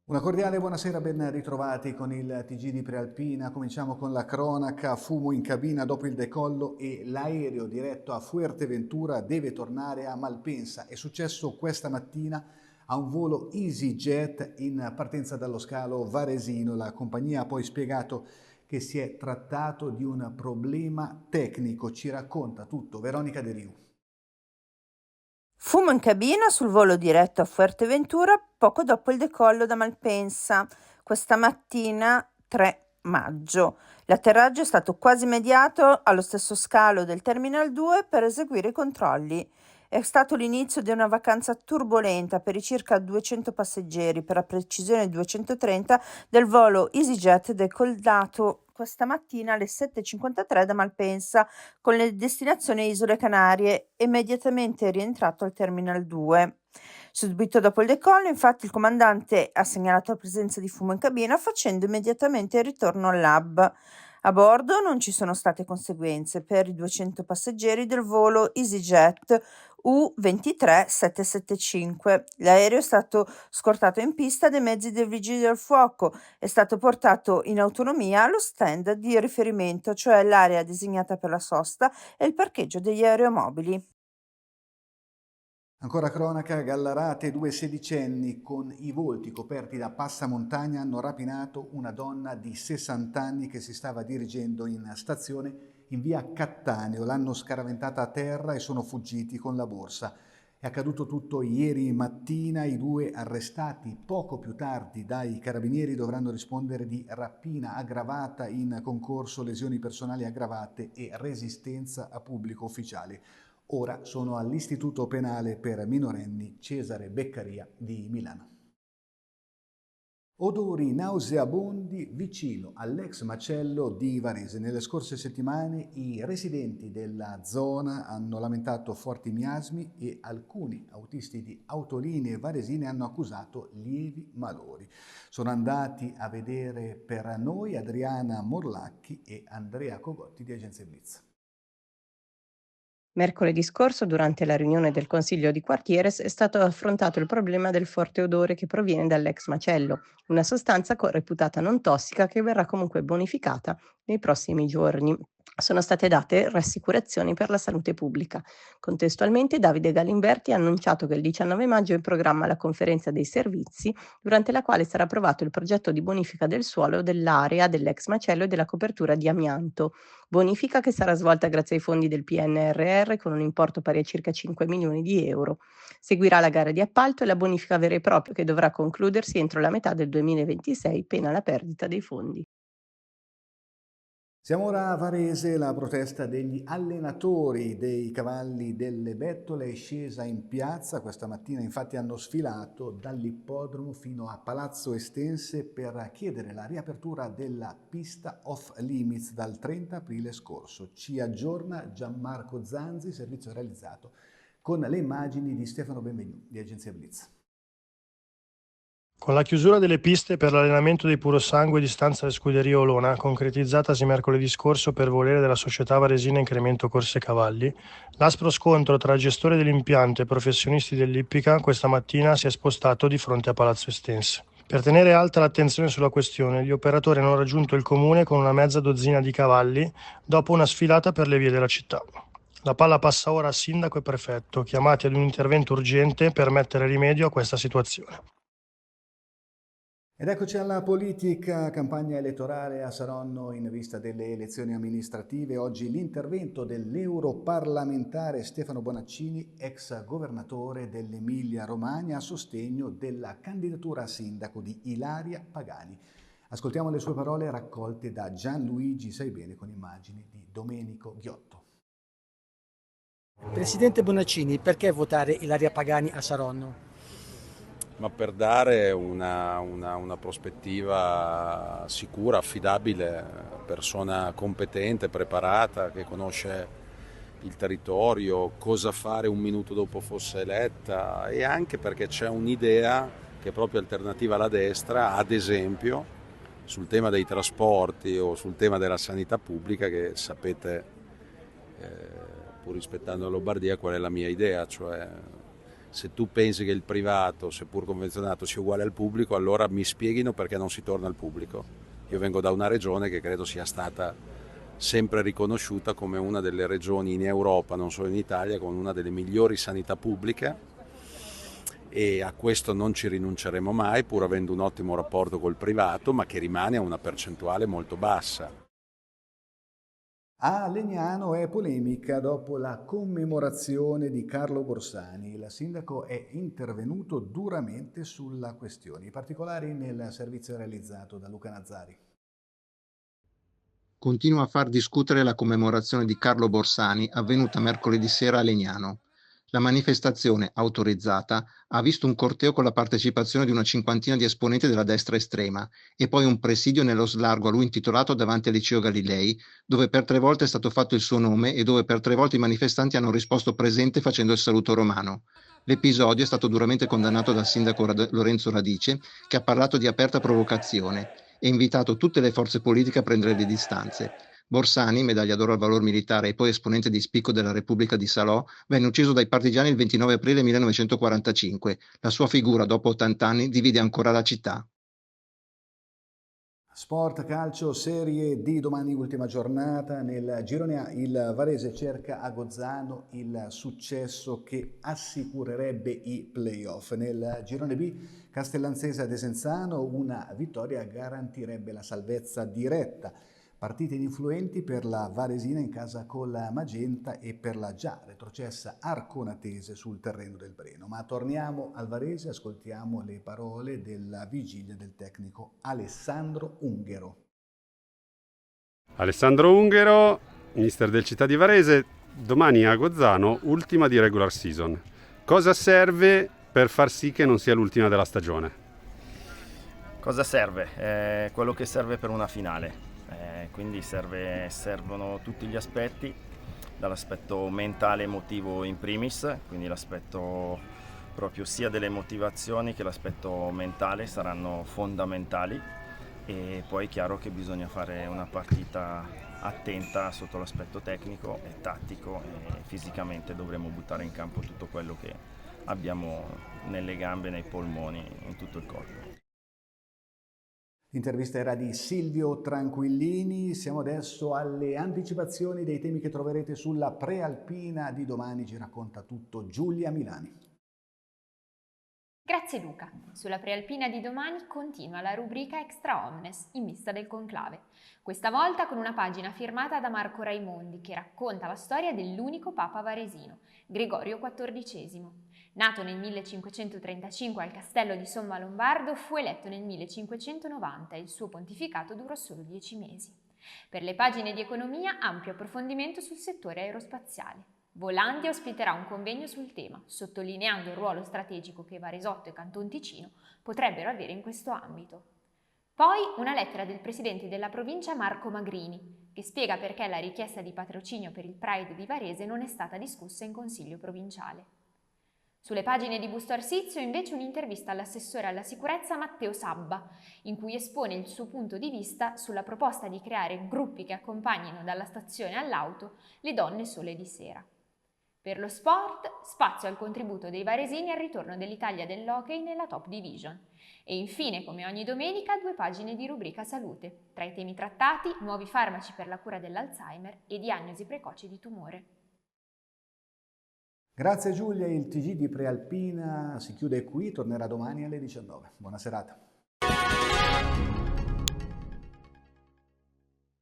Una cordiale buonasera, ben ritrovati con il TG di Prealpina. Cominciamo con la cronaca: fumo in cabina dopo il decollo e l'aereo diretto a Fuerteventura deve tornare a Malpensa. È successo questa mattina a un volo EasyJet in partenza dallo scalo varesino. La compagnia ha poi spiegato che si è trattato di un problema tecnico. Ci racconta tutto Veronica De Riu. Fumo in cabina sul volo diretto a Fuerteventura poco dopo il decollo da Malpensa, questa mattina 3 maggio. L'atterraggio è stato quasi immediato allo stesso scalo del Terminal 2 per eseguire i controlli. È stato l'inizio di una vacanza turbolenta per i circa 200 passeggeri, per la precisione 230, del volo EasyJet decollato questa mattina alle 7.53 da Malpensa con le destinazioni Isole Canarie, immediatamente rientrato al Terminal 2. Subito dopo il decollo, infatti, il comandante ha segnalato la presenza di fumo in cabina, facendo immediatamente il ritorno al lab. A bordo non ci sono state conseguenze per i 200 passeggeri del volo EasyJet U23775. L'aereo è stato scortato in pista dai mezzi dei vigili del fuoco, è stato portato in autonomia allo stand di riferimento, cioè l'area designata per la sosta e il parcheggio degli aeromobili. Ancora cronaca: Gallarate, due sedicenni con i volti coperti da passamontagna hanno rapinato una donna di 60 anni che si stava dirigendo in stazione in via Cattaneo. L'hanno scaraventata a terra e sono fuggiti con la borsa. È accaduto tutto ieri mattina. I due, arrestati poco più tardi dai carabinieri, dovranno rispondere di rapina aggravata in concorso, lesioni personali aggravate e resistenza a pubblico ufficiale. Ora sono all'Istituto Penale per minorenni Cesare Beccaria di Milano. Odori nauseabondi vicino all'ex macello di Varese. Nelle scorse settimane i residenti della zona hanno lamentato forti miasmi e alcuni autisti di autolinee varesine hanno accusato lievi malori. Sono andati a vedere per noi Adriana Morlacchi e Andrea Cogotti di Agenzia Blitz. Mercoledì scorso, durante la riunione del Consiglio di quartiere, è stato affrontato il problema del forte odore che proviene dall'ex macello, una sostanza reputata non tossica che verrà comunque bonificata nei prossimi giorni. Sono state date rassicurazioni per la salute pubblica. Contestualmente, Davide Galimberti ha annunciato che il 19 maggio è in programma la conferenza dei servizi, durante la quale sarà approvato il progetto di bonifica del suolo dell'area dell'ex macello e della copertura di amianto. Bonifica che sarà svolta grazie ai fondi del PNRR con un importo pari a circa 5 milioni di euro. Seguirà la gara di appalto e la bonifica vera e propria che dovrà concludersi entro la metà del 2026, pena la perdita dei fondi. Siamo ora a Varese. La protesta degli allenatori dei cavalli delle Bettole è scesa in piazza. Questa mattina infatti hanno sfilato dall'ippodromo fino a Palazzo Estense per chiedere la riapertura della pista off limits dal 30 aprile scorso. Ci aggiorna Gianmarco Zanzi, servizio realizzato con le immagini di Stefano Benvenu di Agenzia Blitz. Con la chiusura delle piste per l'allenamento dei purosangue di stanza alle scuderie Olona, concretizzatasi mercoledì scorso per volere della società varesina Incremento Corse Cavalli, l'aspro scontro tra gestore dell'impianto e professionisti dell'ippica questa mattina si è spostato di fronte a Palazzo Estense. Per tenere alta l'attenzione sulla questione, gli operatori hanno raggiunto il comune con una mezza dozzina di cavalli dopo una sfilata per le vie della città. La palla passa ora a sindaco e prefetto, chiamati ad un intervento urgente per mettere rimedio a questa situazione. Ed eccoci alla politica: campagna elettorale a Saronno in vista delle elezioni amministrative. Oggi l'intervento dell'europarlamentare Stefano Bonaccini, ex governatore dell'Emilia Romagna, a sostegno della candidatura a sindaco di Ilaria Pagani. Ascoltiamo le sue parole raccolte da Gianluigi Saibene con immagini di Domenico Ghiotto. Presidente Bonaccini, perché votare Ilaria Pagani a Saronno? Ma per dare una prospettiva sicura, affidabile, persona competente, preparata, che conosce il territorio, cosa fare un minuto dopo fosse eletta, e anche perché c'è un'idea che è proprio alternativa alla destra, ad esempio sul tema dei trasporti o sul tema della sanità pubblica, che sapete, pur rispettando la Lombardia, qual è la mia idea, cioè Se tu pensi che il privato, seppur convenzionato, sia uguale al pubblico, allora mi spieghino perché non si torna al pubblico. Io vengo da una regione che credo sia stata sempre riconosciuta come una delle regioni in Europa, non solo in Italia, con una delle migliori sanità pubbliche, e a questo non ci rinunceremo mai, pur avendo un ottimo rapporto col privato, ma che rimane a una percentuale molto bassa. A Legnano è polemica dopo la commemorazione di Carlo Borsani. Il sindaco è intervenuto duramente sulla questione. I particolari nel servizio realizzato da Luca Nazzari. Continua a far discutere la commemorazione di Carlo Borsani avvenuta mercoledì sera a Legnano. La manifestazione, autorizzata, ha visto un corteo con la partecipazione di una cinquantina di esponenti della destra estrema e poi un presidio nello slargo a lui intitolato davanti al Liceo Galilei, dove per 3 volte è stato fatto il suo nome e dove per 3 volte i manifestanti hanno risposto presente facendo il saluto romano. L'episodio è stato duramente condannato dal sindaco Lorenzo Radice, che ha parlato di aperta provocazione e invitato tutte le forze politiche a prendere le distanze. Borsani, medaglia d'oro al valor militare e poi esponente di spicco della Repubblica di Salò, venne ucciso dai partigiani il 29 aprile 1945. La sua figura, dopo 80 anni, divide ancora la città. Sport, calcio, Serie D, domani ultima giornata. Nel girone A il Varese cerca a Gozzano il successo che assicurerebbe i play-off. Nel girone B, Castellanzese a Desenzano, una vittoria garantirebbe la salvezza diretta. Partite ininfluenti per la Varesina in casa con la Magenta e per la già retrocessa Arconatese sul terreno del Breno. Ma torniamo al Varese, ascoltiamo le parole della vigilia del tecnico Alessandro Unghero. Alessandro Unghero, mister del Città di Varese, domani a Gozzano, ultima di regular season. Cosa serve per far sì che non sia l'ultima della stagione? Cosa serve? Quello che serve per una finale. Quindi servono tutti gli aspetti, dall'aspetto mentale e emotivo in primis, quindi l'aspetto proprio sia delle motivazioni che l'aspetto mentale saranno fondamentali, e poi è chiaro che bisogna fare una partita attenta sotto l'aspetto tecnico e tattico, e fisicamente dovremo buttare in campo tutto quello che abbiamo nelle gambe, nei polmoni, in tutto il corpo. L'intervista era di Silvio Tranquillini. Siamo adesso alle anticipazioni dei temi che troverete sulla prealpina di domani. Ci racconta tutto Giulia Milani. Grazie Luca. Sulla prealpina di domani continua la rubrica Extra Omnes in vista del conclave. Questa volta con una pagina firmata da Marco Raimondi che racconta la storia dell'unico papa varesino, Gregorio XIV. Nato nel 1535 al castello di Somma Lombardo, fu eletto nel 1590 e il suo pontificato durò solo 10 mesi. Per le pagine di economia, ampio approfondimento sul settore aerospaziale. Volandia ospiterà un convegno sul tema, sottolineando il ruolo strategico che Varesotto e Canton Ticino potrebbero avere in questo ambito. Poi una lettera del presidente della provincia Marco Magrini, che spiega perché la richiesta di patrocinio per il Pride di Varese non è stata discussa in Consiglio provinciale. Sulle pagine di Busto Arsizio invece un'intervista all'assessore alla sicurezza Matteo Sabba, in cui espone il suo punto di vista sulla proposta di creare gruppi che accompagnino dalla stazione all'auto le donne sole di sera. Per lo sport, spazio al contributo dei varesini al ritorno dell'Italia dell'hockey nella Top Division. E infine, come ogni domenica, 2 pagine di rubrica salute. Tra i temi trattati, nuovi farmaci per la cura dell'Alzheimer e diagnosi precoce di tumore. Grazie Giulia, il TG di Prealpina si chiude qui, tornerà domani alle 19. Buona serata.